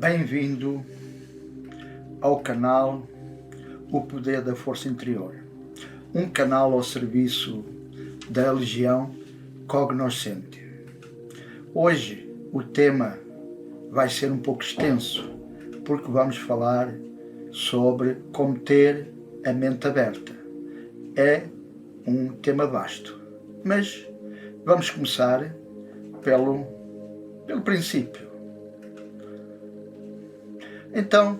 Bem-vindo ao canal O Poder da Força Interior, um canal ao serviço da Legião Cognoscente. Hoje o tema vai ser um pouco extenso, porque vamos falar sobre como ter a mente aberta. É um tema vasto, mas vamos começar pelo princípio. Então,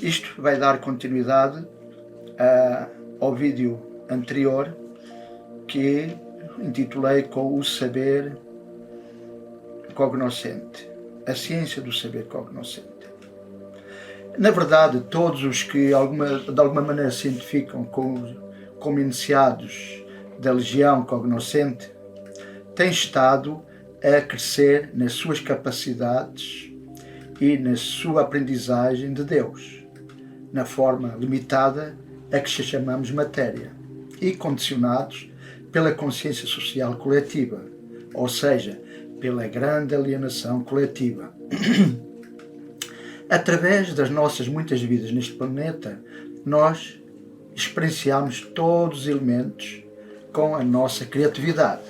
isto vai dar continuidade ao vídeo anterior que intitulei com o saber cognoscente, a ciência do saber cognoscente. Na verdade, todos os que de alguma maneira se identificam como iniciados da Legião Cognoscente têm estado a crescer nas suas capacidades e na sua aprendizagem de Deus, na forma limitada a que chamamos matéria, e condicionados pela consciência social coletiva, ou seja, pela grande alienação coletiva. Através das nossas muitas vidas neste planeta, nós experienciamos todos os elementos com a nossa criatividade,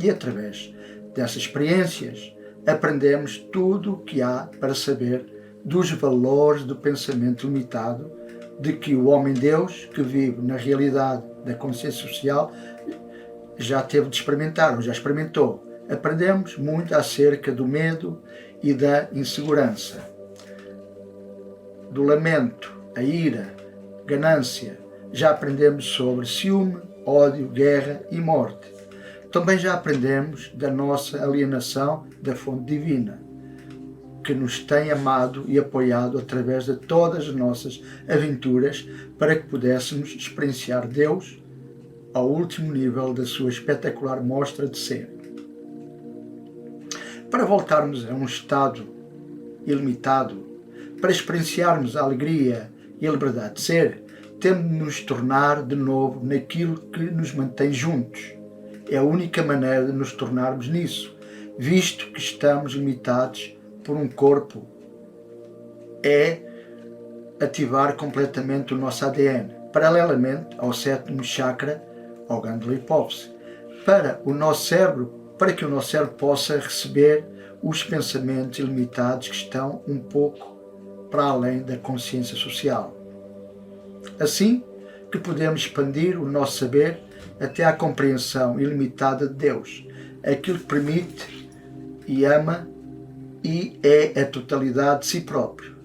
e através dessas experiências aprendemos tudo o que há para saber dos valores do pensamento limitado de que o homem-deus, que vive na realidade da consciência social, já teve de experimentar, ou já experimentou. Aprendemos muito acerca do medo e da insegurança, do lamento, a ira, ganância. Já aprendemos sobre ciúme, ódio, guerra e morte. Também já aprendemos da nossa alienação da fonte divina, que nos tem amado e apoiado através de todas as nossas aventuras para que pudéssemos experienciar Deus ao último nível da sua espetacular mostra de ser. Para voltarmos a um estado ilimitado, para experienciarmos a alegria e a liberdade de ser, temos de nos tornar de novo naquilo que nos mantém juntos. É a única maneira de nos tornarmos nisso, visto que estamos limitados por um corpo. É ativar completamente o nosso ADN, paralelamente ao sétimo chakra, ao glândula hipófise, para que o nosso cérebro possa receber os pensamentos ilimitados que estão um pouco para além da consciência social. Assim que podemos expandir o nosso saber até à compreensão ilimitada de Deus, aquilo que permite e ama e é a totalidade de si próprio,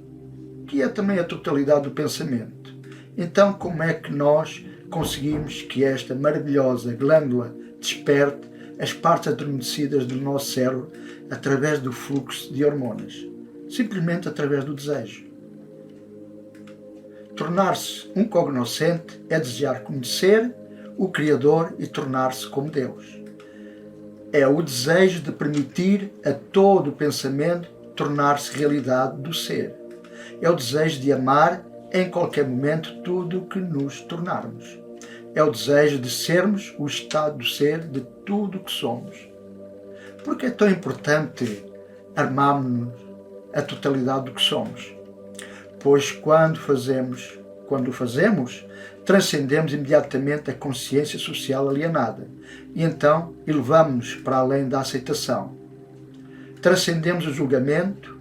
que é também a totalidade do pensamento. Então, como é que nós conseguimos que esta maravilhosa glândula desperte as partes adormecidas do nosso cérebro através do fluxo de hormonas? Simplesmente através do desejo. Tornar-se um cognoscente é desejar conhecer o Criador e tornar-se como Deus. É o desejo de permitir a todo o pensamento tornar-se realidade do ser. É o desejo de amar em qualquer momento tudo o que nos tornarmos. É o desejo de sermos o estado do ser de tudo o que somos. Por que é tão importante armarmos a totalidade do que somos? Pois quando o fazemos, transcendemos imediatamente a consciência social alienada e então elevamos-nos para além da aceitação. Transcendemos o julgamento,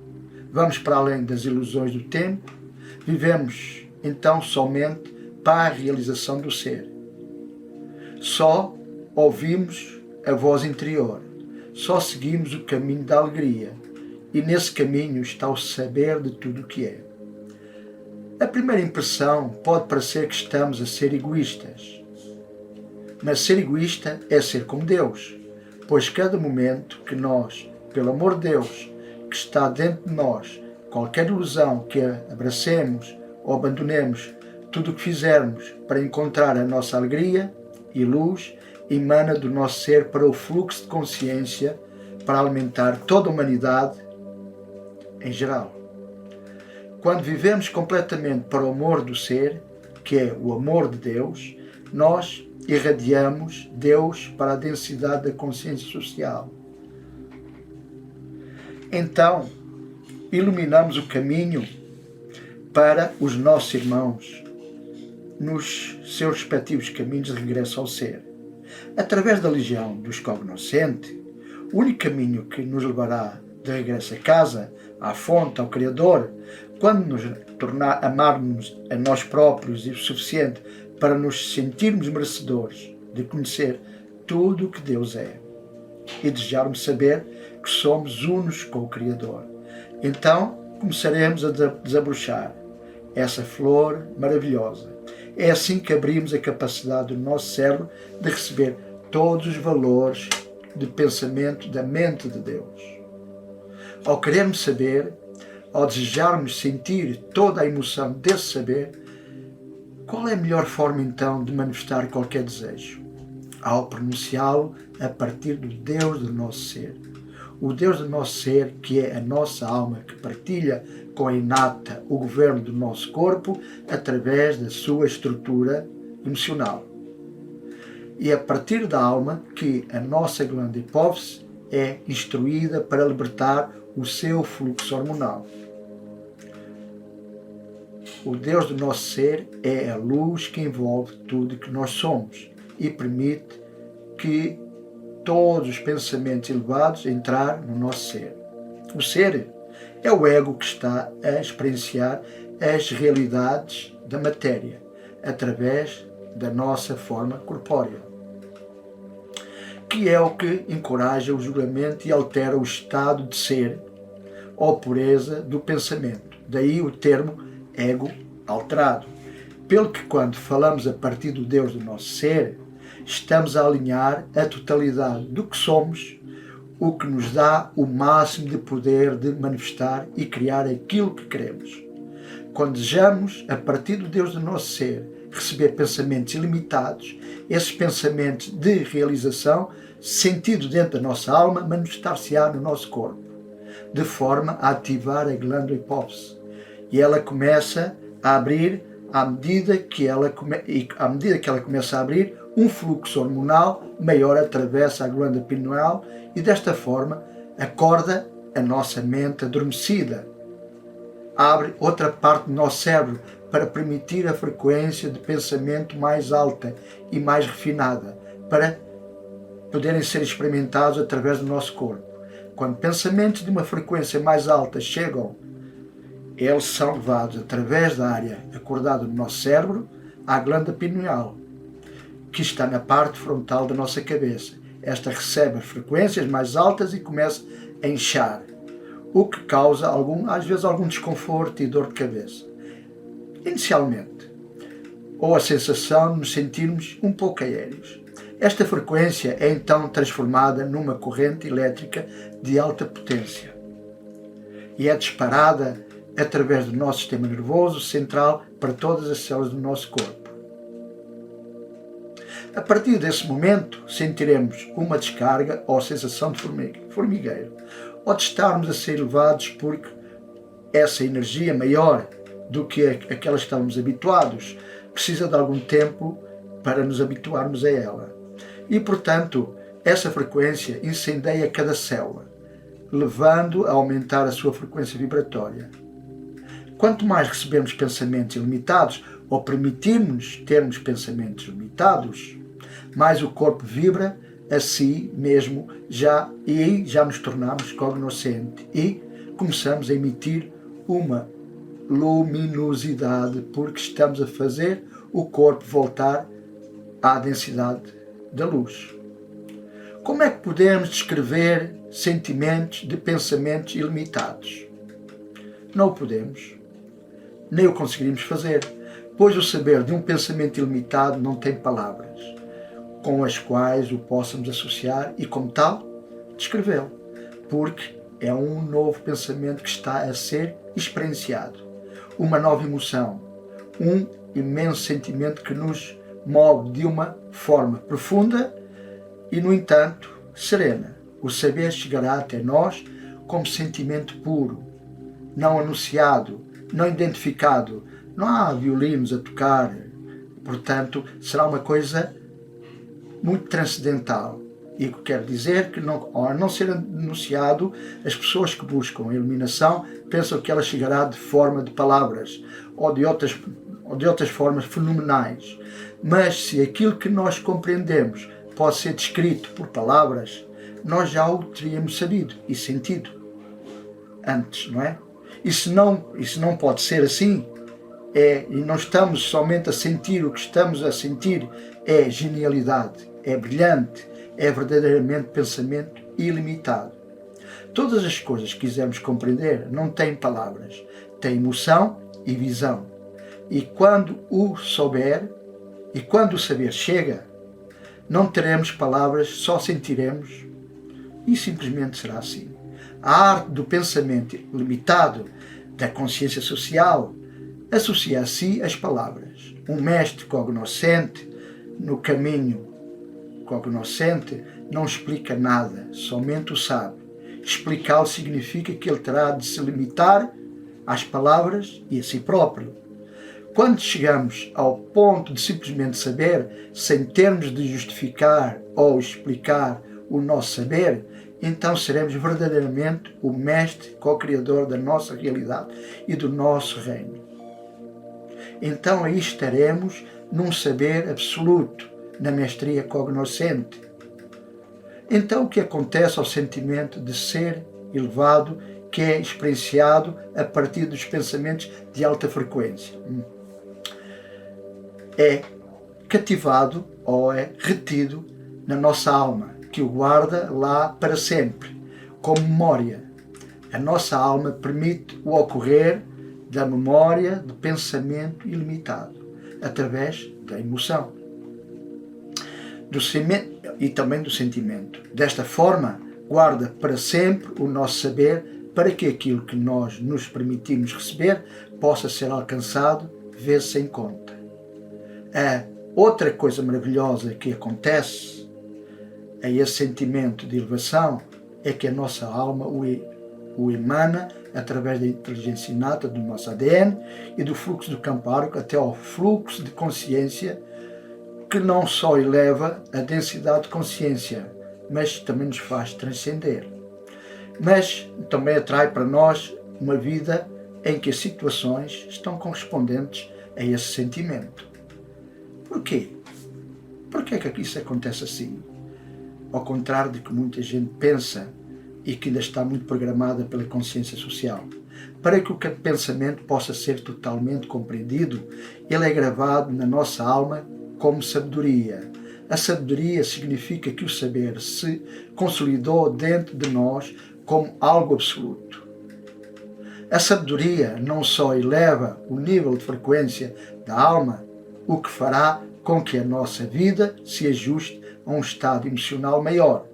vamos para além das ilusões do tempo, vivemos então somente para a realização do ser. Só ouvimos a voz interior, só seguimos o caminho da alegria e nesse caminho está o saber de tudo o que é. A primeira impressão pode parecer que estamos a ser egoístas, mas ser egoísta é ser como Deus, pois cada momento que nós, pelo amor de Deus, que está dentro de nós, qualquer ilusão que abracemos ou abandonemos, tudo o que fizermos para encontrar a nossa alegria e luz, emana do nosso ser para o fluxo de consciência para alimentar toda a humanidade em geral. Quando vivemos completamente para o amor do ser, que é o amor de Deus, nós irradiamos Deus para a densidade da consciência social. Então, iluminamos o caminho para os nossos irmãos nos seus respectivos caminhos de regresso ao ser. Através da legião dos cognoscentes, o único caminho que nos levará de regresso a casa, à fonte, ao Criador, quando nos amarmos a nós próprios o suficiente para nos sentirmos merecedores de conhecer tudo o que Deus é e desejarmos saber que somos unos com o Criador. Então começaremos a desabrochar essa flor maravilhosa. É assim que abrimos a capacidade do nosso cérebro de receber todos os valores de pensamento da mente de Deus. Ao querermos saber, ao desejarmos sentir toda a emoção desse saber, qual é a melhor forma então de manifestar qualquer desejo? Ao pronunciá-lo a partir do Deus do nosso ser. O Deus do nosso ser, que é a nossa alma, que partilha com a inata o governo do nosso corpo através da sua estrutura emocional. E a partir da alma que a nossa glândula hipófise é instruída para libertar o seu fluxo hormonal. O Deus do nosso ser é a luz que envolve tudo que nós somos e permite que todos os pensamentos elevados entrar no nosso ser. O ser é o ego que está a experienciar as realidades da matéria através da nossa forma corpórea, que é o que encoraja o julgamento e altera o estado de ser ou pureza do pensamento. Daí o termo ego alterado. Pelo que quando falamos a partir do Deus do nosso ser, estamos a alinhar a totalidade do que somos, o que nos dá o máximo de poder de manifestar e criar aquilo que queremos. Quando desejamos, a partir do Deus do nosso ser, receber pensamentos ilimitados, esses pensamentos de realização, sentidos dentro da nossa alma, manifestar-se-á no nosso corpo, de forma a ativar a glândula hipófise. E ela começa a abrir, à medida que ela começa a abrir, um fluxo hormonal maior atravessa a glândula pineal e desta forma acorda a nossa mente adormecida. Abre outra parte do nosso cérebro para permitir a frequência de pensamento mais alta e mais refinada, para poderem ser experimentados através do nosso corpo. Quando pensamentos de uma frequência mais alta chegam, eles são levados através da área acordada do nosso cérebro à glândula pineal, que está na parte frontal da nossa cabeça. Esta recebe as frequências mais altas e começa a inchar, o que causa às vezes algum desconforto e dor de cabeça. Inicialmente, ou a sensação de nos sentirmos um pouco aéreos. Esta frequência é então transformada numa corrente elétrica de alta potência e é disparada através do nosso sistema nervoso central para todas as células do nosso corpo. A partir desse momento, sentiremos uma descarga ou sensação de formigueiro, ou de estarmos a ser levados porque essa energia maior do que aquela que estávamos habituados precisa de algum tempo para nos habituarmos a ela. E, portanto, essa frequência incendeia cada célula, levando a aumentar a sua frequência vibratória. Quanto mais recebemos pensamentos ilimitados ou permitirmos termos pensamentos limitados, mais o corpo vibra a si mesmo e aí já nos tornamos cognoscentes e começamos a emitir uma luminosidade porque estamos a fazer o corpo voltar à densidade da luz. Como é que podemos descrever sentimentos de pensamentos ilimitados? Não o podemos, nem o conseguiremos fazer, pois o saber de um pensamento ilimitado não tem palavras com as quais o possamos associar e, como tal, descrevê-lo, porque é um novo pensamento que está a ser experienciado, uma nova emoção, um imenso sentimento que nos move de uma forma profunda e, no entanto, serena. O saber chegará até nós como sentimento puro, não anunciado, não identificado. Não há violinos a tocar, portanto, será uma coisa muito transcendental E o que quer dizer que, ao não ser anunciado, as pessoas que buscam a iluminação pensam que ela chegará de forma de palavras ou de outras formas fenomenais. Mas se aquilo que nós compreendemos pode ser descrito por palavras, nós já o teríamos sabido e sentido antes, não é? E se não pode ser assim, e não estamos somente a sentir o que estamos a sentir, é genialidade, é brilhante, é verdadeiramente pensamento ilimitado. Todas as coisas que quisermos compreender não têm palavras, têm emoção e visão. E quando o saber chega, não teremos palavras, só sentiremos e simplesmente será assim. A arte do pensamento limitado, da consciência social, associa a si as palavras. Um mestre cognoscente, no caminho cognoscente, não explica nada, somente o sabe. Explicá-lo significa que ele terá de se limitar às palavras e a si próprio. Quando chegamos ao ponto de simplesmente saber, sem termos de justificar ou explicar o nosso saber, então seremos verdadeiramente o mestre co-criador da nossa realidade e do nosso reino. Então aí estaremos num saber absoluto, na mestria cognoscente. Então o que acontece ao sentimento de ser elevado, que é experienciado a partir dos pensamentos de alta frequência? É cativado ou é retido na nossa alma, que o guarda lá para sempre, como memória. A nossa alma permite o ocorrer da memória de pensamento ilimitado, através da emoção e também do sentimento. Desta forma, guarda para sempre o nosso saber, para que aquilo que nós nos permitimos receber possa ser alcançado, vezes sem conta. A outra coisa maravilhosa que acontece a esse sentimento de elevação é que a nossa alma o emana através da inteligência inata do nosso ADN e do fluxo do campo áurico até ao fluxo de consciência, que não só eleva a densidade de consciência, mas também nos faz transcender. Mas também atrai para nós uma vida em que as situações estão correspondentes a esse sentimento. Porquê? Porquê é que isso acontece assim? Ao contrário de que muita gente pensa e que ainda está muito programada pela consciência social. Para que o pensamento possa ser totalmente compreendido, ele é gravado na nossa alma como sabedoria. A sabedoria significa que o saber se consolidou dentro de nós como algo absoluto. A sabedoria não só eleva o nível de frequência da alma, o que fará com que a nossa vida se ajuste a um estado emocional maior,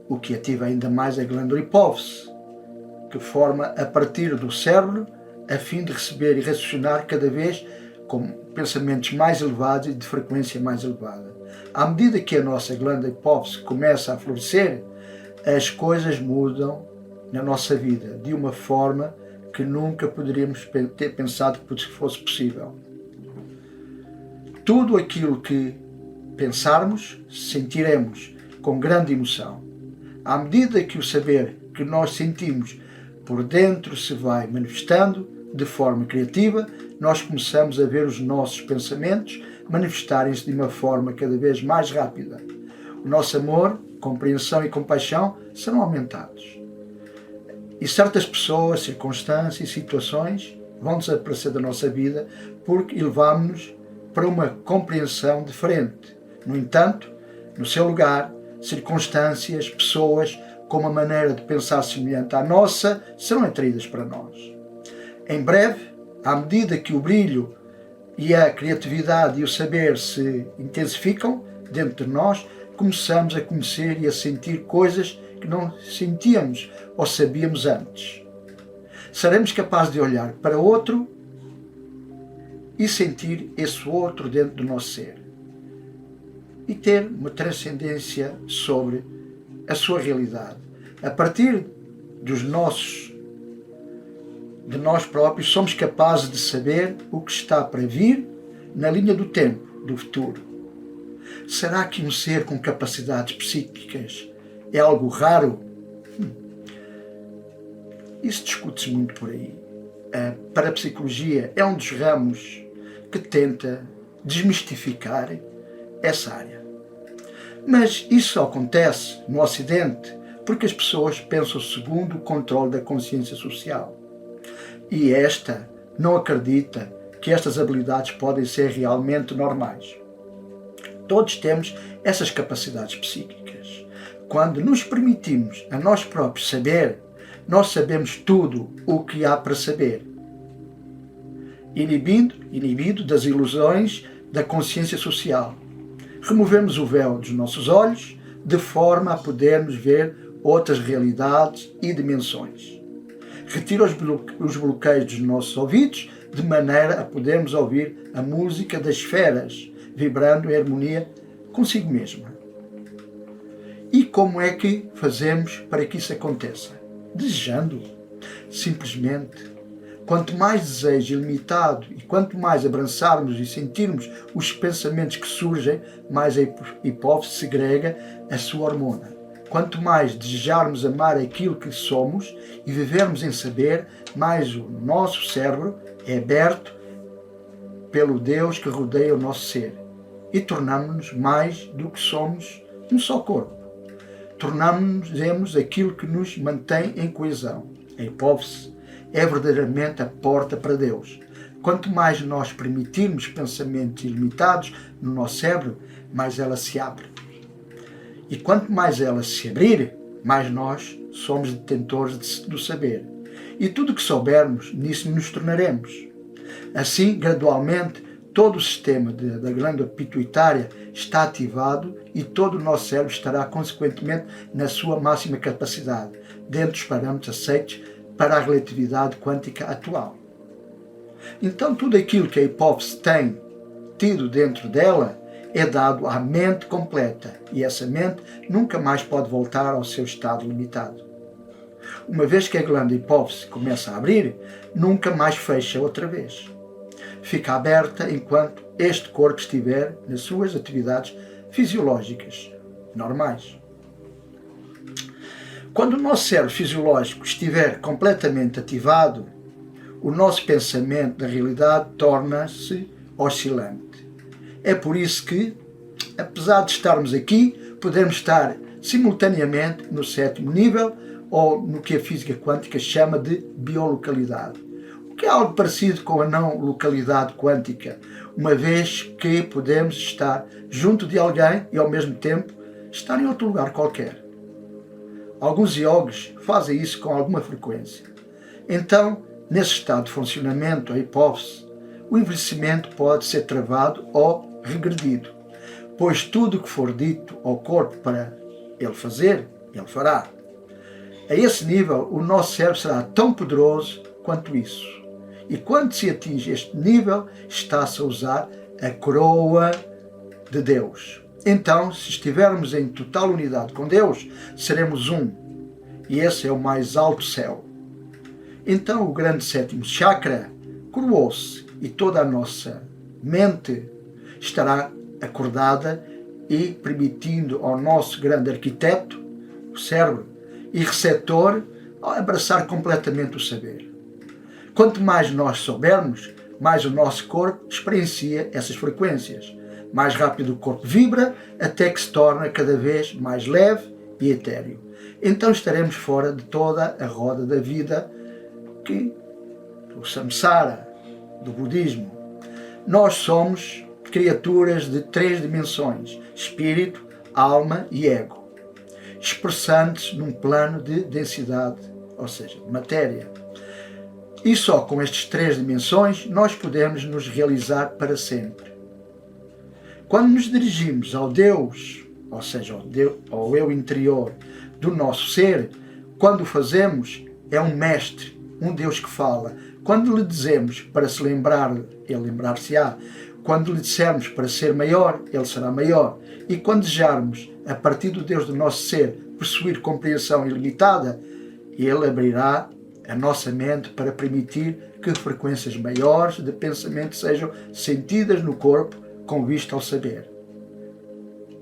o que ativa ainda mais a glândula hipófise, que forma a partir do cérebro a fim de receber e raciocinar cada vez com pensamentos mais elevados e de frequência mais elevada. À medida que a nossa glândula hipófise começa a florescer, as coisas mudam na nossa vida de uma forma que nunca poderíamos ter pensado que fosse possível. Tudo aquilo que pensarmos, sentiremos com grande emoção. À medida que o saber que nós sentimos por dentro se vai manifestando de forma criativa, nós começamos a ver os nossos pensamentos manifestarem-se de uma forma cada vez mais rápida. O nosso amor, compreensão e compaixão serão aumentados. E certas pessoas, circunstâncias e situações vão desaparecer da nossa vida porque elevámos-nos para uma compreensão diferente. No entanto, no seu lugar, circunstâncias, pessoas com uma maneira de pensar semelhante à nossa serão atraídas para nós. Em breve, à medida que o brilho e a criatividade e o saber se intensificam dentro de nós, começamos a conhecer e a sentir coisas que não sentíamos ou sabíamos antes. Seremos capazes de olhar para outro e sentir esse outro dentro do nosso ser e ter uma transcendência sobre a sua realidade. A partir de nós próprios, somos capazes de saber o que está para vir na linha do tempo, do futuro. Será que um ser com capacidades psíquicas é algo raro? Isso discute-se muito por aí. A parapsicologia é um dos ramos que tenta desmistificar essa área. Mas isso só acontece no Ocidente porque as pessoas pensam segundo o controle da consciência social. E esta não acredita que estas habilidades podem ser realmente normais. Todos temos essas capacidades psíquicas. Quando nos permitimos a nós próprios saber, nós sabemos tudo o que há para saber. Inibido das ilusões da consciência social. Removemos o véu dos nossos olhos de forma a podermos ver outras realidades e dimensões. Retira os bloqueios dos nossos ouvidos de maneira a podermos ouvir a música das esferas, vibrando em harmonia consigo mesma. E como é que fazemos para que isso aconteça? Desejando. Simplesmente. Quanto mais desejo ilimitado e quanto mais abraçarmos e sentirmos os pensamentos que surgem, mais a hipófise segrega a sua hormona. Quanto mais desejarmos amar aquilo que somos e vivermos em saber, mais o nosso cérebro é aberto pelo Deus que rodeia o nosso ser e tornamos-nos mais do que somos um só corpo. Tornamos-nos aquilo que nos mantém em coesão. A hipófise é verdadeiramente a porta para Deus. Quanto mais nós permitirmos pensamentos ilimitados no nosso cérebro, mais ela se abre. E quanto mais ela se abrir, mais nós somos detentores do saber. E tudo o que soubermos, nisso nos tornaremos. Assim, gradualmente, todo o sistema da glândula pituitária está ativado e todo o nosso cérebro estará, consequentemente, na sua máxima capacidade, dentro dos parâmetros aceitos para a relatividade quântica atual. Então, tudo aquilo que a hipófise tem tido dentro dela é dado à mente completa e essa mente nunca mais pode voltar ao seu estado limitado. Uma vez que a glândula hipófise começa a abrir, nunca mais fecha outra vez. Fica aberta enquanto este corpo estiver nas suas atividades fisiológicas normais. Quando o nosso cérebro fisiológico estiver completamente ativado, o nosso pensamento da realidade torna-se oscilante. É por isso que, apesar de estarmos aqui, podemos estar simultaneamente no 7º nível ou no que a física quântica chama de biolocalidade, o que é algo parecido com a não localidade quântica, uma vez que podemos estar junto de alguém e ao mesmo tempo estar em outro lugar qualquer. Alguns yogis fazem isso com alguma frequência. Então, nesse estado de funcionamento, a hipófise, o envelhecimento pode ser travado ou regredido, pois tudo o que for dito ao corpo para ele fazer, ele fará. A esse nível, o nosso cérebro será tão poderoso quanto isso. E quando se atinge este nível, está-se a usar a coroa de Deus. Então, se estivermos em total unidade com Deus, seremos um. E esse é o mais alto céu. Então, o grande 7º chakra coroou-se e toda a nossa mente estará acordada e permitindo ao nosso grande arquiteto, o cérebro, e receptor, abraçar completamente o saber. Quanto mais nós soubermos, mais o nosso corpo experiencia essas frequências. Mais rápido o corpo vibra, até que se torna cada vez mais leve e etéreo. Então estaremos fora de toda a roda da vida, que o samsara, do budismo. Nós somos criaturas de 3 dimensões, espírito, alma e ego, expressantes num plano de densidade, ou seja, matéria. E só com estas 3 dimensões nós podemos nos realizar para sempre. Quando nos dirigimos ao Deus, ou seja, ao eu interior do nosso ser, quando o fazemos, é um mestre, um Deus que fala. Quando lhe dizemos para se lembrar, ele lembrar-se-á. Quando lhe dissermos para ser maior, ele será maior. E quando desejarmos, a partir do Deus do nosso ser, possuir compreensão ilimitada, ele abrirá a nossa mente para permitir que frequências maiores de pensamento sejam sentidas no corpo com vista ao saber.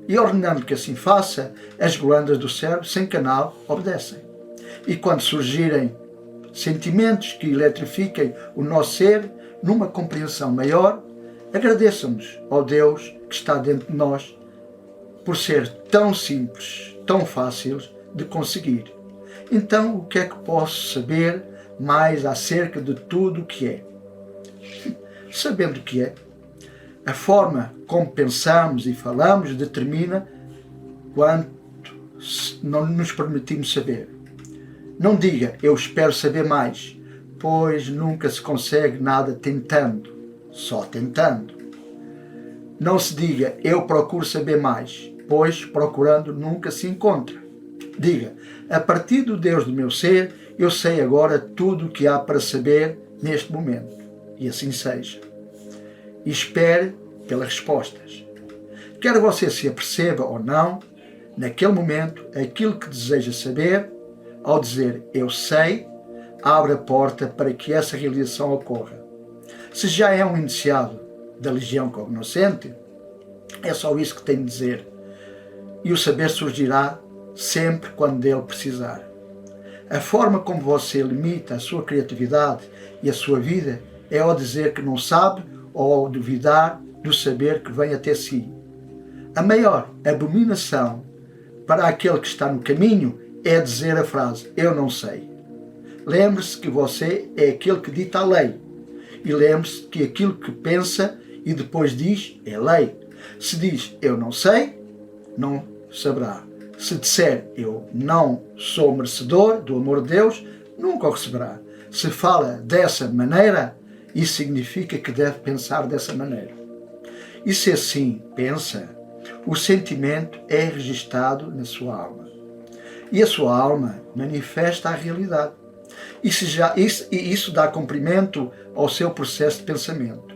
E ordenando que assim faça, as glândulas do cérebro sem canal obedecem. E quando surgirem sentimentos que eletrifiquem o nosso ser numa compreensão maior, agradeçamos ao Deus que está dentro de nós por ser tão simples, tão fácil de conseguir. Então, o que é que posso saber mais acerca de tudo o que é? Sabendo o que é, a forma como pensamos e falamos determina quanto não nos permitimos saber. Não diga, eu espero saber mais, pois nunca se consegue nada tentando, só tentando. Não se diga, eu procuro saber mais, pois procurando nunca se encontra. Diga, a partir do Deus do meu ser, eu sei agora tudo o que há para saber neste momento. E assim seja. E espere pelas respostas. Quer você se aperceba ou não, naquele momento, aquilo que deseja saber, ao dizer eu sei, abre a porta para que essa realização ocorra. Se já é um iniciado da Legião Cognoscente, é só isso que tem de dizer. E o saber surgirá sempre quando dele precisar. A forma como você limita a sua criatividade e a sua vida é ao dizer que não sabe ou ao duvidar do saber que vem até si. A maior abominação para aquele que está no caminho é dizer a frase eu não sei. Lembre-se que você é aquele que dita a lei. E lembre-se que aquilo que pensa e depois diz é lei. Se diz eu não sei, não saberá. Se disser eu não sou merecedor do amor de Deus, nunca o receberá. Se fala dessa maneira, isso significa que deve pensar dessa maneira. E se assim pensa, o sentimento é registado na sua alma. E a sua alma manifesta a realidade. Isso dá cumprimento ao seu processo de pensamento.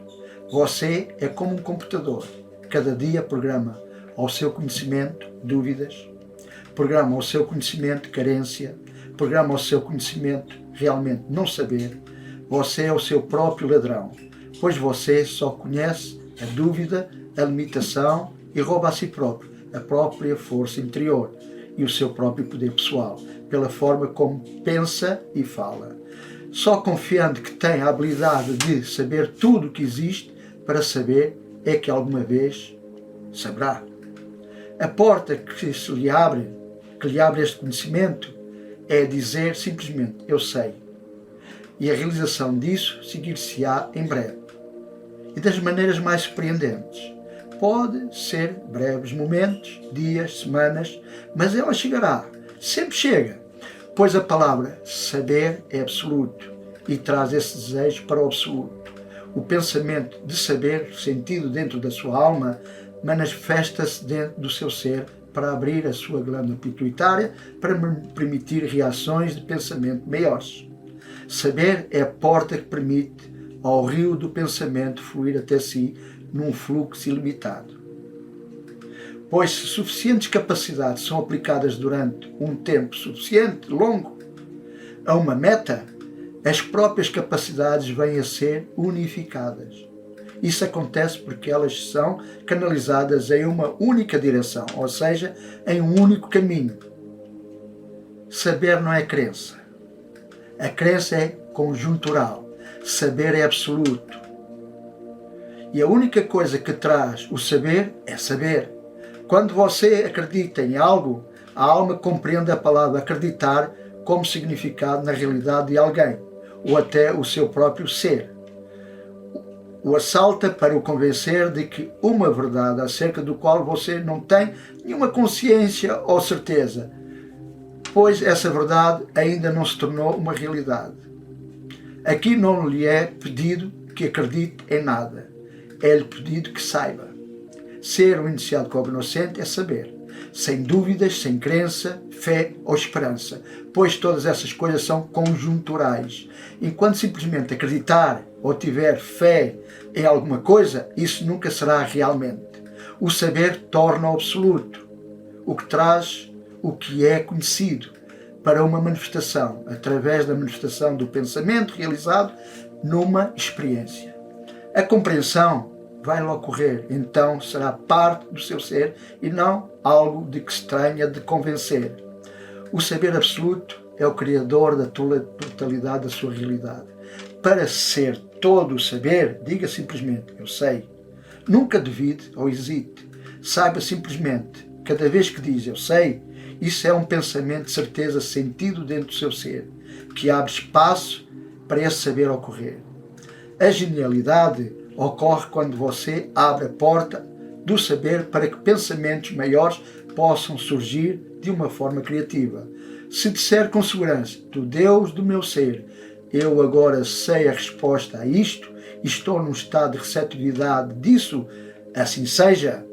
Você é como um computador. Cada dia programa ao seu conhecimento dúvidas, programa ao seu conhecimento carência, programa ao seu conhecimento realmente não saber. Você é o seu próprio ladrão, pois você só conhece a dúvida, a limitação e rouba a si próprio a própria força interior e o seu próprio poder pessoal, pela forma como pensa e fala. Só confiando que tem a habilidade de saber tudo o que existe para saber é que alguma vez saberá. A porta que lhe abre este conhecimento é dizer simplesmente eu sei. E a realização disso seguir-se-á em breve. E das maneiras mais surpreendentes. Pode ser breves momentos, dias, semanas, mas ela chegará. Sempre chega. Pois a palavra saber é absoluto e traz esse desejo para o absoluto. O pensamento de saber, sentido dentro da sua alma, manifesta-se dentro do seu ser para abrir a sua glândula pituitária para permitir reações de pensamento maiores. Saber é a porta que permite ao rio do pensamento fluir até si num fluxo ilimitado. Pois se suficientes capacidades são aplicadas durante um tempo suficiente, longo, a uma meta, as próprias capacidades vêm a ser unificadas. Isso acontece porque elas são canalizadas em uma única direção, ou seja, em um único caminho. Saber não é crença. A crença é conjuntural. Saber é absoluto. E a única coisa que traz o saber é saber. Quando você acredita em algo, a alma compreende a palavra acreditar como significado na realidade de alguém, ou até o seu próprio ser. O assalta para o convencer de que uma verdade acerca do qual você não tem nenhuma consciência ou certeza, pois essa verdade ainda não se tornou uma realidade. Aqui não lhe é pedido que acredite em nada, é-lhe pedido que saiba. Ser um iniciado cognoscente é saber, sem dúvidas, sem crença, fé ou esperança, pois todas essas coisas são conjunturais. Enquanto simplesmente acreditar ou tiver fé em alguma coisa, isso nunca será realmente. O saber torna-o absoluto, o que traz o que é conhecido para uma manifestação, através da manifestação do pensamento realizado numa experiência. A compreensão vai-lhe ocorrer. Então será parte do seu ser e não algo de que se tenha de convencer. O saber absoluto é o criador da totalidade da sua realidade. Para ser todo o saber, diga simplesmente, eu sei. Nunca duvide ou hesite. Saiba simplesmente, cada vez que diz eu sei, isso é um pensamento de certeza sentido dentro do seu ser, que abre espaço para esse saber ocorrer. A genialidade ocorre quando você abre a porta do saber para que pensamentos maiores possam surgir de uma forma criativa. Se disser com segurança, do Deus do meu ser, eu agora sei a resposta a isto e estou num estado de receptividade disso, assim seja,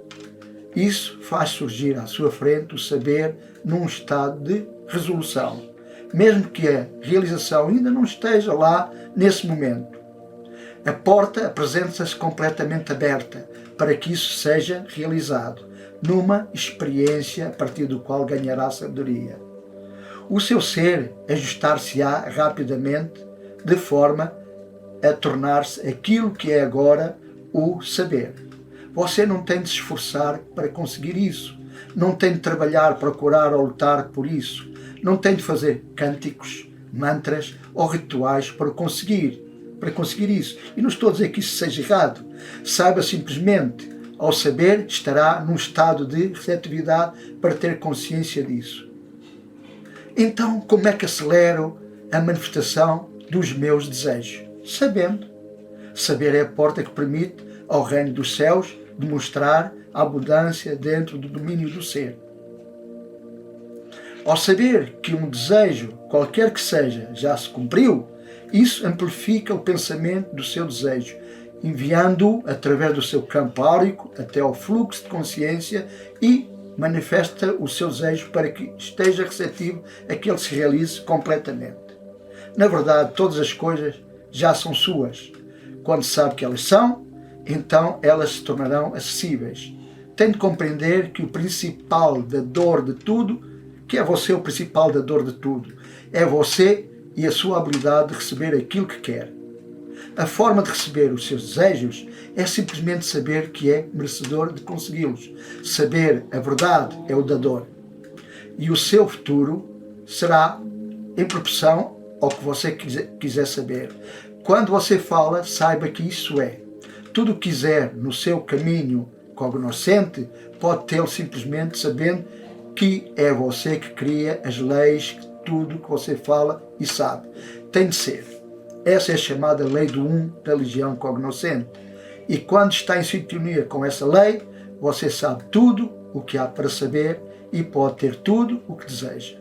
isso faz surgir à sua frente o saber num estado de resolução, mesmo que a realização ainda não esteja lá nesse momento. A porta apresenta-se completamente aberta para que isso seja realizado, numa experiência a partir do qual ganhará sabedoria. O seu ser ajustar-se-á rapidamente de forma a tornar-se aquilo que é agora o saber. Você não tem de se esforçar para conseguir isso, não tem de trabalhar, procurar ou lutar por isso, não tem de fazer cânticos, mantras ou rituais para conseguir isso. E não estou a dizer que isso seja errado. Saiba simplesmente, ao saber, estará num estado de receptividade para ter consciência disso. Então, como é que acelero a manifestação dos meus desejos? Sabendo. Saber é a porta que permite ao reino dos céus demonstrar a abundância dentro do domínio do ser. Ao saber que um desejo, qualquer que seja, já se cumpriu, isso amplifica o pensamento do seu desejo, enviando-o através do seu campo áurico até ao fluxo de consciência e manifesta o seu desejo para que esteja receptivo a que ele se realize completamente. Na verdade, todas as coisas já são suas. Quando sabe que elas são, então elas se tornarão acessíveis. Tem de compreender que o principal dador de tudo, que é você o principal dador de tudo, é você e a sua habilidade de receber aquilo que quer. A forma de receber os seus desejos é simplesmente saber que é merecedor de consegui-los. Saber a verdade é o dador. E o seu futuro será em proporção ao que você quiser saber. Quando você fala, saiba que isso é. Tudo o que quiser no seu caminho cognoscente, pode tê-lo simplesmente sabendo que é você que cria as leis, tudo que você fala e sabe. Tem de ser. Essa é a chamada lei do da legião cognoscente. E quando está em sintonia com essa lei, você sabe tudo o que há para saber e pode ter tudo o que deseja.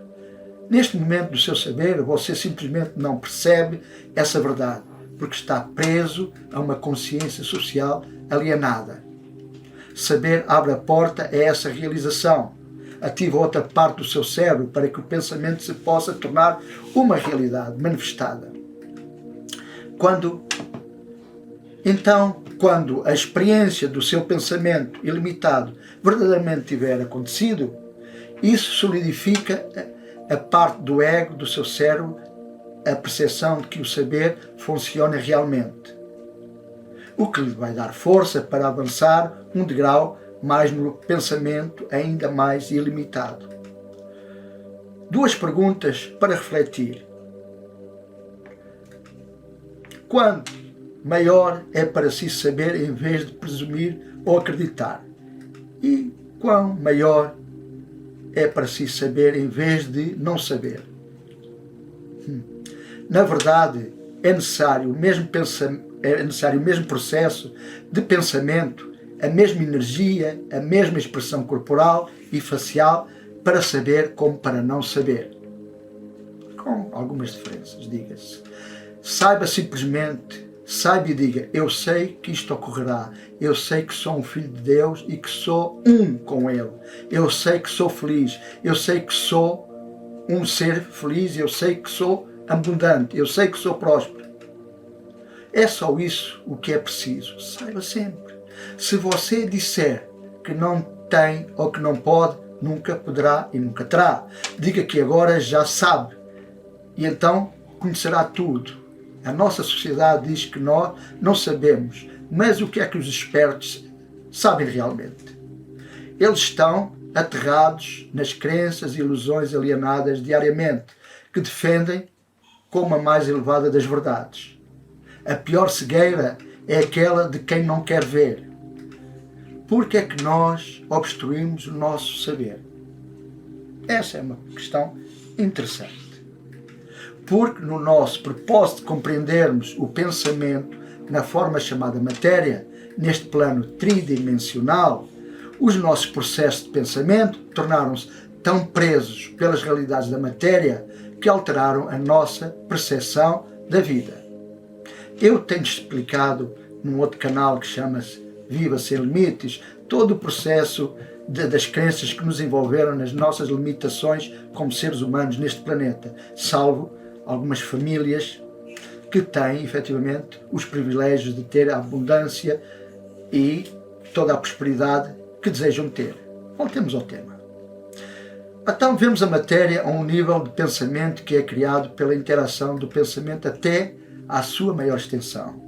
Neste momento do seu saber, você simplesmente não percebe essa verdade, porque está preso a uma consciência social alienada. Saber abre a porta a essa realização. Ativa outra parte do seu cérebro para que o pensamento se possa tornar uma realidade manifestada. Quando a experiência do seu pensamento ilimitado verdadeiramente tiver acontecido, isso solidifica a parte do ego do seu cérebro, a percepção de que o saber funciona realmente, o que lhe vai dar força para avançar um degrau mais no pensamento ainda mais ilimitado. 2 perguntas para refletir. Quanto maior é para si saber em vez de presumir ou acreditar? E quão maior é para si saber em vez de não saber? Na verdade, é necessário o mesmo processo de pensamento, a mesma energia, a mesma expressão corporal e facial para saber como para não saber. Com algumas diferenças, diga-se. Saiba simplesmente, saiba e diga, eu sei que isto ocorrerá, eu sei que sou um filho de Deus e que sou um com Ele, eu sei que sou feliz, eu sei que sou um ser feliz, eu sei que sou abundante, eu sei que sou próspero. É só isso o que é preciso, saiba sempre. Se você disser que não tem ou que não pode, nunca poderá e nunca terá. Diga que agora já sabe e então conhecerá tudo. A nossa sociedade diz que nós não sabemos, mas o que é que os expertos sabem realmente? Eles estão aterrados nas crenças e ilusões alienadas diariamente, que defendem como a mais elevada das verdades. A pior cegueira é aquela de quem não quer ver. Por que é que nós obstruímos o nosso saber? Essa é uma questão interessante. Porque no nosso propósito de compreendermos o pensamento na forma chamada matéria, neste plano tridimensional, os nossos processos de pensamento tornaram-se tão presos pelas realidades da matéria que alteraram a nossa percepção da vida. Eu tenho explicado num outro canal que chama-se Viva Sem Limites, todo o processo das crenças que nos envolveram nas nossas limitações como seres humanos neste planeta, salvo algumas famílias que têm, efetivamente, os privilégios de ter a abundância e toda a prosperidade que desejam ter. Voltemos ao tema. Então vemos a matéria a um nível de pensamento que é criado pela interação do pensamento até à sua maior extensão,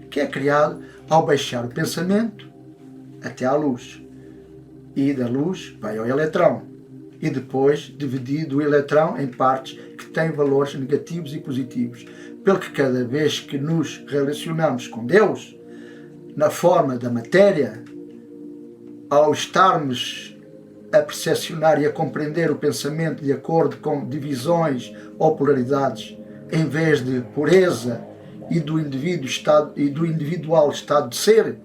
que é criado ao baixar o pensamento até à luz. E da luz vai ao eletrão. E depois dividido o eletrão em partes que têm valores negativos e positivos. Pelo que cada vez que nos relacionamos com Deus, na forma da matéria, ao estarmos a percepcionar e a compreender o pensamento de acordo com divisões ou polaridades, em vez de pureza e do individual estado de ser,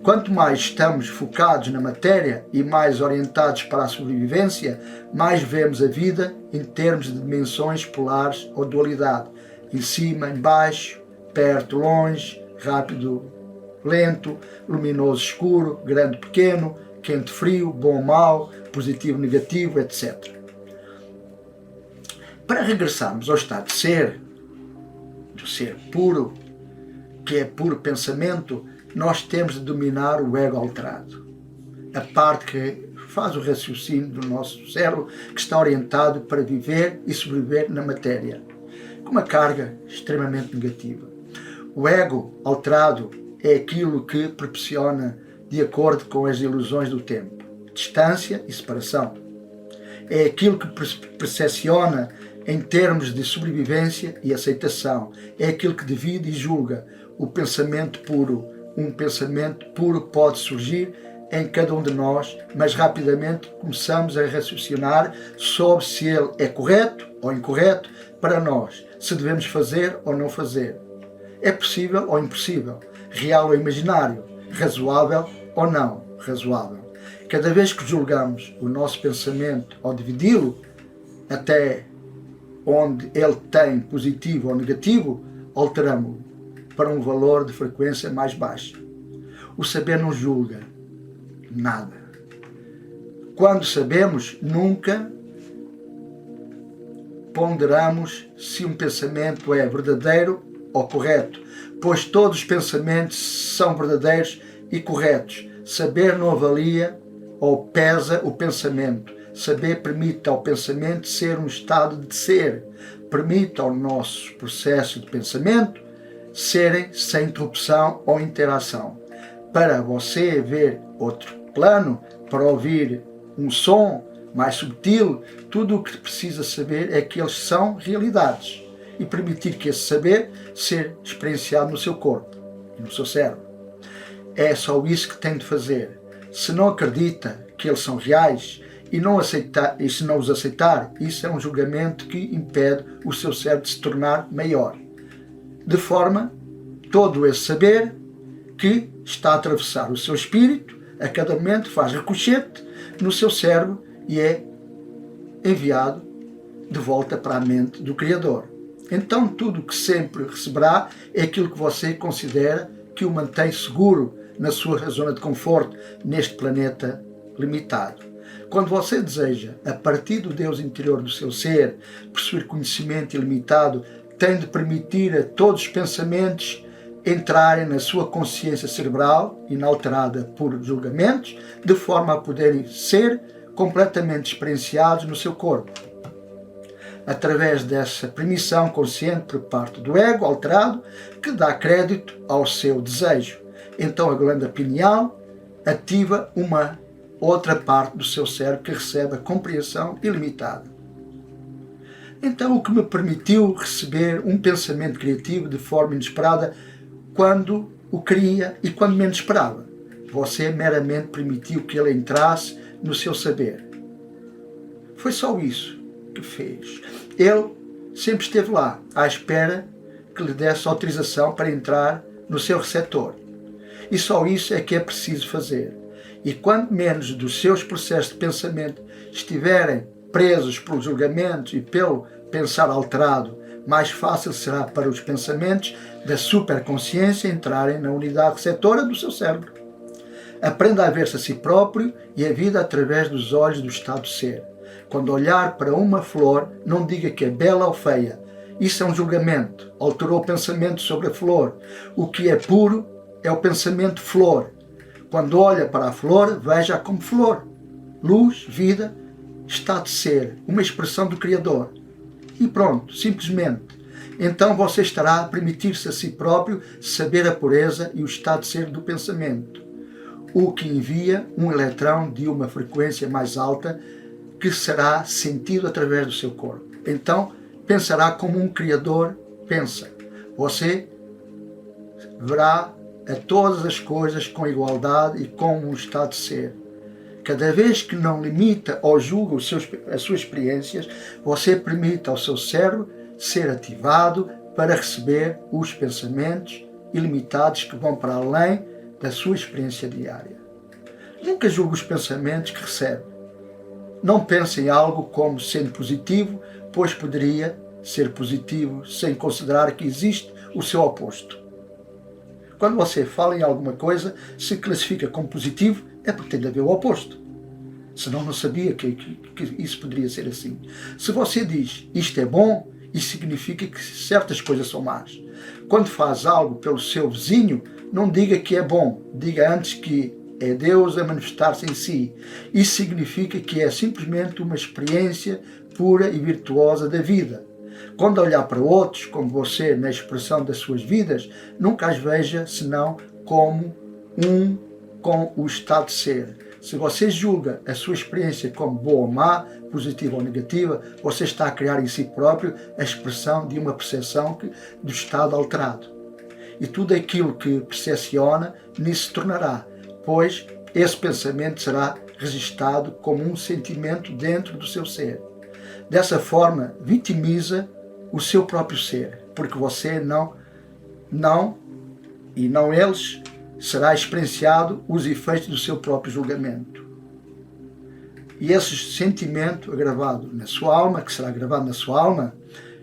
quanto mais estamos focados na matéria e mais orientados para a sobrevivência, mais vemos a vida em termos de dimensões polares ou dualidade. Em cima, em baixo, perto, longe, rápido, lento, luminoso, escuro, grande, pequeno, quente, frio, bom, mau, positivo, negativo, etc. Para regressarmos ao estado de ser, do ser puro, que é puro pensamento, nós temos de dominar o ego alterado. A parte que faz o raciocínio do nosso cérebro, que está orientado para viver e sobreviver na matéria, com uma carga extremamente negativa. O ego alterado é aquilo que proporciona de acordo com as ilusões do tempo, distância e separação. É aquilo que percepciona em termos de sobrevivência e aceitação. É aquilo que divide e julga. O pensamento puro. Um pensamento puro pode surgir em cada um de nós, mas rapidamente começamos a raciocinar sobre se ele é correto ou incorreto para nós, se devemos fazer ou não fazer. É possível ou impossível, real ou imaginário, razoável ou não razoável. Cada vez que julgamos o nosso pensamento ou dividi-lo até onde ele tem positivo ou negativo, alteramos-o para um valor de frequência mais baixa. O saber não julga nada. Quando sabemos, nunca ponderamos se um pensamento é verdadeiro ou correto, pois todos os pensamentos são verdadeiros e corretos. Saber não avalia ou pesa o pensamento. Saber permite ao pensamento ser um estado de ser. Permite ao nosso processo de pensamento serem sem interrupção ou interação. Para você ver outro plano, para ouvir um som mais subtil, tudo o que precisa saber é que eles são realidades e permitir que esse saber seja experienciado no seu corpo e no seu cérebro. É só isso que tem de fazer. Se não acredita que eles são reais e se não os aceitar, isso é um julgamento que impede o seu cérebro de se tornar maior. De forma, todo esse saber que está a atravessar o seu espírito, a cada momento faz ricochete no seu cérebro e é enviado de volta para a mente do Criador. Então tudo o que sempre receberá é aquilo que você considera que o mantém seguro na sua zona de conforto neste planeta limitado. Quando você deseja, a partir do Deus interior do seu ser, possuir conhecimento ilimitado, tem de permitir a todos os pensamentos entrarem na sua consciência cerebral, inalterada por julgamentos, de forma a poderem ser completamente experienciados no seu corpo. através dessa permissão consciente por parte do ego alterado, que dá crédito ao seu desejo. Então a glândula pineal ativa uma outra parte do seu cérebro que recebe a compreensão ilimitada. Então o que me permitiu receber um pensamento criativo de forma inesperada quando o queria e quando menos esperava. Você meramente permitiu que ele entrasse no seu saber. Foi só isso que fez. Ele sempre esteve lá, à espera que lhe desse autorização para entrar no seu receptor. E só isso é que é preciso fazer. E quanto menos dos seus processos de pensamento estiverem presos pelos julgamentos e pelo pensar alterado, mais fácil será para os pensamentos da superconsciência entrarem na unidade receptora do seu cérebro. Aprenda a ver-se a si próprio e a vida através dos olhos do estado de ser. Quando olhar para uma flor, não diga que é bela ou feia. Isso é um julgamento. Alterou o pensamento sobre a flor. O que é puro é o pensamento flor. Quando olha para a flor, veja-a como flor. Luz, vida, estado de ser, uma expressão do Criador. E pronto, simplesmente. Então você estará a permitir-se a si próprio saber a pureza e o estado de ser do pensamento, o que envia um eletrão de uma frequência mais alta que será sentido através do seu corpo. Então pensará como um Criador pensa. Você verá a todas as coisas com igualdade e com um estado de ser. Cada vez que não limita ou julga as suas experiências, você permite ao seu cérebro ser ativado para receber os pensamentos ilimitados que vão para além da sua experiência diária. Nunca julgue os pensamentos que recebe. Não pense em algo como sendo positivo, pois poderia ser positivo sem considerar que existe o seu oposto. Quando você fala em alguma coisa, se classifica como positivo, é porque tem de haver o oposto. Senão não sabia que isso poderia ser assim. Se você diz isto é bom, isso significa que certas coisas são más. Quando faz algo pelo seu vizinho, não diga que é bom, diga antes que é Deus a manifestar-se em si. Isso significa que é simplesmente uma experiência pura e virtuosa da vida. Quando olhar para outros, como você, na expressão das suas vidas, nunca as veja senão como um com o estado de ser. Se você julga a sua experiência como boa ou má, positiva ou negativa, você está a criar em si próprio a expressão de uma percepção do estado alterado. E tudo aquilo que percepciona nisso se tornará, pois esse pensamento será registado como um sentimento dentro do seu ser. Dessa forma, vitimiza o seu próprio ser, porque você não eles, será experienciado os efeitos do seu próprio julgamento. E esse sentimento agravado na sua alma, que será gravado na sua alma,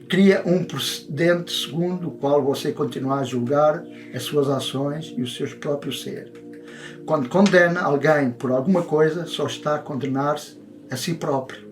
cria um precedente segundo o qual você continua a julgar as suas ações e o seu próprio ser. Quando condena alguém por alguma coisa, só está a condenar-se a si próprio.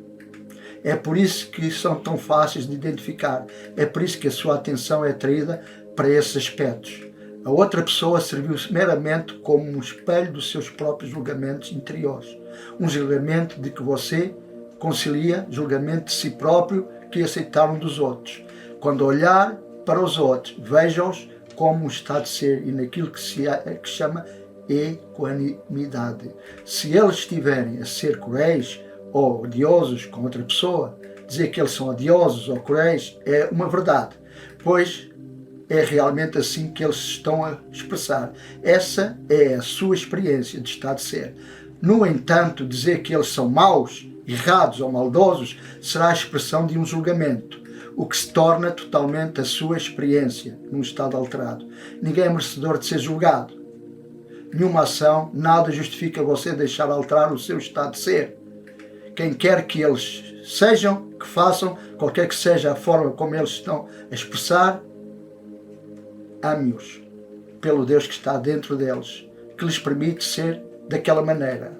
É por isso que são tão fáceis de identificar. É por isso que a sua atenção é atraída para esses aspectos. A outra pessoa serviu-se meramente como um espelho dos seus próprios julgamentos interiores. Um julgamento de que você concilia julgamento de si próprio que aceitaram dos outros. Quando olhar para os outros, veja-os como um estado de ser e naquilo que se chama equanimidade. Se eles estiverem a ser cruéis ou odiosos com outra pessoa, dizer que eles são odiosos ou cruéis é uma verdade, pois é realmente assim que eles se estão a expressar. Essa é a sua experiência de estado de ser. No entanto, dizer que eles são maus, errados ou maldosos será a expressão de um julgamento, o que se torna totalmente a sua experiência num estado alterado. Ninguém é merecedor de ser julgado. Nenhuma ação, nada justifica você deixar alterar o seu estado de ser. Quem quer que eles sejam, que façam, qualquer que seja a forma como eles estão a expressar, ame-os pelo Deus que está dentro deles, que lhes permite ser daquela maneira.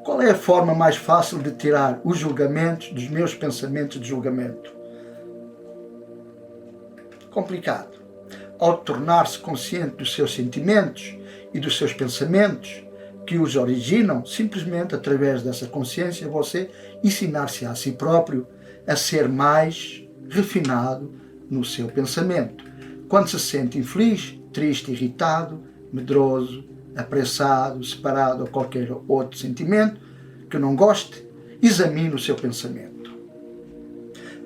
Qual é a forma mais fácil de tirar os julgamentos dos meus pensamentos de julgamento? Complicado. Ao tornar-se consciente dos seus sentimentos e dos seus pensamentos que os originam, simplesmente através dessa consciência você ensinar-se a si próprio a ser mais refinado no seu pensamento. Quando se sente infeliz, triste, irritado, medroso, apressado, separado ou qualquer outro sentimento que não goste, examine o seu pensamento.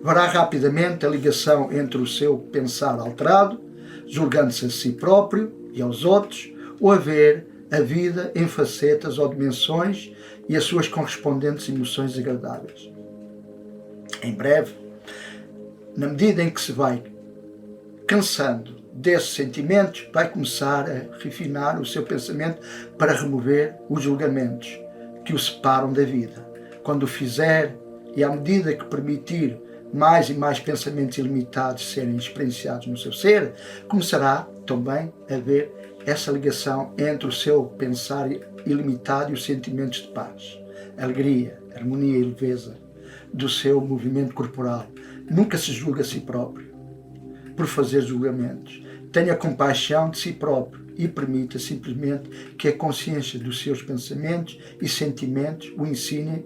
Verá rapidamente a ligação entre o seu pensar alterado, julgando-se a si próprio e aos outros, ou a ver a vida em facetas ou dimensões e as suas correspondentes emoções agradáveis. Em breve, na medida em que se vai cansando desses sentimentos, vai começar a refinar o seu pensamento para remover os julgamentos que o separam da vida. Quando o fizer, e à medida que permitir mais e mais pensamentos ilimitados serem experienciados no seu ser, começará também a ver essa ligação entre o seu pensar ilimitado e os sentimentos de paz, alegria, harmonia e leveza do seu movimento corporal. Nunca se julga a si próprio por fazer julgamentos. Tenha compaixão de si próprio e permita simplesmente que a consciência dos seus pensamentos e sentimentos o ensinem,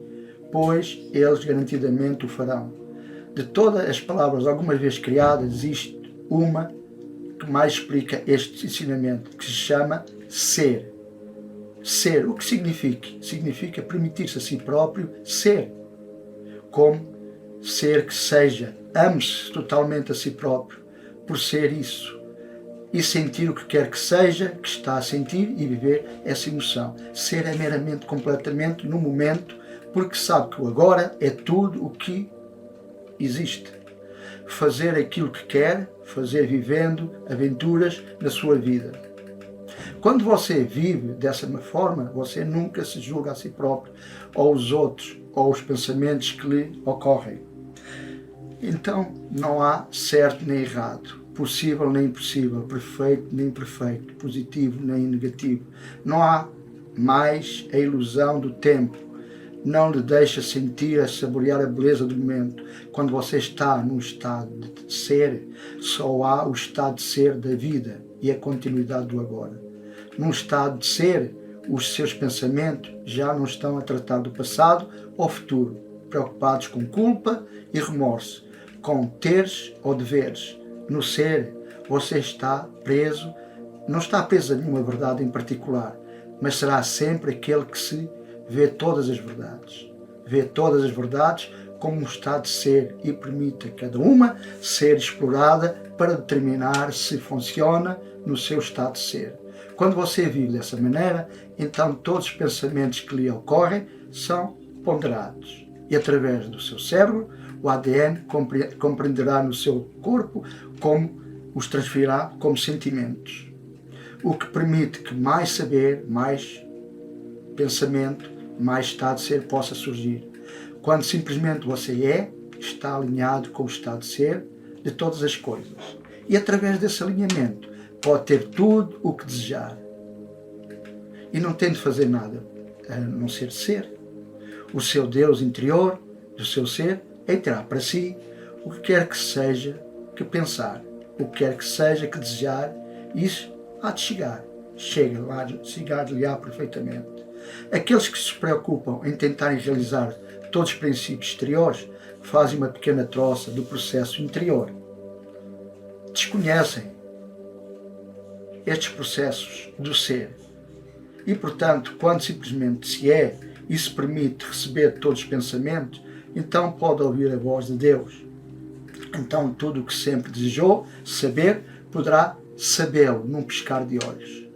pois eles garantidamente o farão. De todas as palavras algumas vezes criadas, existe uma que mais explica este ensinamento, que se chama ser. Ser, o que significa? Significa permitir-se a si próprio ser. Como ser que seja, ame-se totalmente a si próprio por ser isso e sentir o que quer que seja que está a sentir e viver essa emoção. Ser é meramente, completamente no momento, porque sabe que o agora é tudo o que existe. Fazer aquilo que quer, fazer vivendo aventuras na sua vida. Quando você vive dessa forma, você nunca se julga a si próprio, ou os outros, ou os pensamentos que lhe ocorrem. Então, não há certo nem errado, possível nem impossível, perfeito nem imperfeito, positivo nem negativo. Não há mais a ilusão do tempo. Não lhe deixa sentir, a saborear a beleza do momento. Quando você está num estado de ser, só há o estado de ser da vida e a continuidade do agora. Num estado de ser, os seus pensamentos já não estão a tratar do passado ou futuro, preocupados com culpa e remorso, com teres ou deveres. No ser, você está preso, não está preso a nenhuma verdade em particular, mas será sempre aquele que se vê todas as verdades. Vê todas as verdades como um estado de ser e permite a cada uma ser explorada para determinar se funciona no seu estado de ser. Quando você vive dessa maneira, então todos os pensamentos que lhe ocorrem são ponderados. E através do seu cérebro, o ADN compreenderá no seu corpo como os transferirá como sentimentos. O que permite que mais saber, mais pensamento, mais estado de ser possa surgir. Quando simplesmente você está alinhado com o estado de ser de todas as coisas. E através desse alinhamento pode ter tudo o que desejar. E não tem de fazer nada, a não ser. O seu Deus interior, do seu ser, terá para si o que quer que seja que pensar, o que quer que seja que desejar, isso há de chegar. Chegar-lhe-á perfeitamente. Aqueles que se preocupam em tentarem realizar todos os princípios exteriores fazem uma pequena troça do processo interior. Desconhecem estes processos do ser e, portanto, quando simplesmente se é e se permite receber todos os pensamentos, então pode ouvir a voz de Deus. Então tudo o que sempre desejou saber, poderá sabê-lo num piscar de olhos.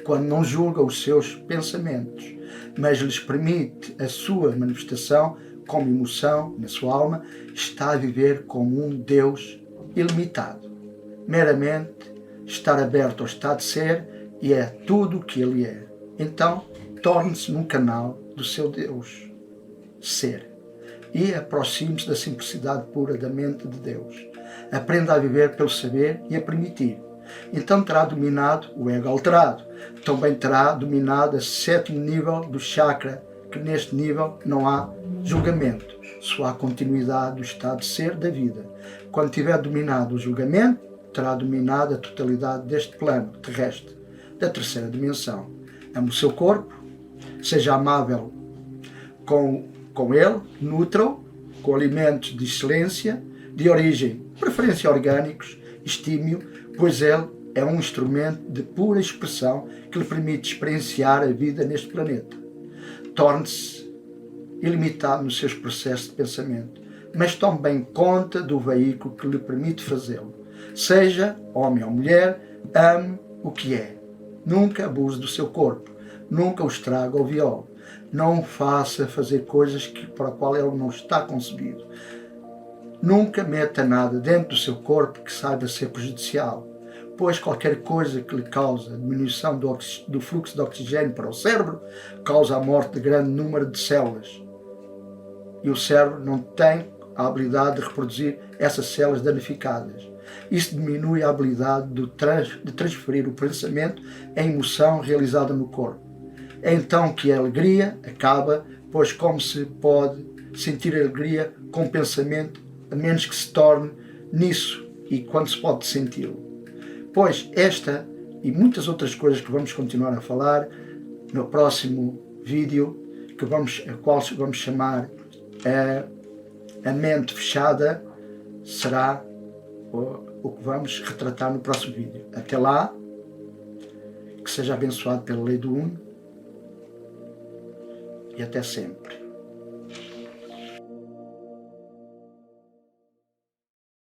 Quando não julga os seus pensamentos, mas lhes permite a sua manifestação como emoção na sua alma, está a viver como um Deus ilimitado. Meramente estar aberto ao estado de ser e é tudo o que ele é. Então, torne-se num canal do seu Deus ser e aproxime-se da simplicidade pura da mente de Deus. Aprenda a viver pelo saber e a permitir. Então terá dominado o ego alterado. Também terá dominado o sétimo nível do chakra, que neste nível não há julgamento, só há continuidade do estado de ser da vida. Quando tiver dominado o julgamento, terá dominado a totalidade deste plano terrestre, da terceira dimensão. Ame o seu corpo, seja amável com ele, nutra-o, com alimentos de excelência, de origem, preferência orgânicos, estime-o, pois ele é um instrumento de pura expressão que lhe permite experienciar a vida neste planeta. Torne-se ilimitado nos seus processos de pensamento, mas tome bem conta do veículo que lhe permite fazê-lo. Seja homem ou mulher, ame o que é. Nunca abuse do seu corpo, nunca o estrague ou viole. Não o faça fazer coisas para a qual ele não está concebido. Nunca meta nada dentro do seu corpo que saiba ser prejudicial, pois qualquer coisa que lhe cause a diminuição do fluxo de oxigênio para o cérebro causa a morte de grande número de células. E o cérebro não tem a habilidade de reproduzir essas células danificadas. Isso diminui a habilidade de transferir o pensamento em emoção realizada no corpo. É então que a alegria acaba, pois como se pode sentir alegria com o pensamento, a menos que se torne nisso e quando se pode senti-lo. Pois esta e muitas outras coisas que vamos continuar a falar no próximo vídeo, a qual vamos chamar a mente fechada, será o que vamos retratar no próximo vídeo. Até lá, que seja abençoado pela lei do Uno e até sempre.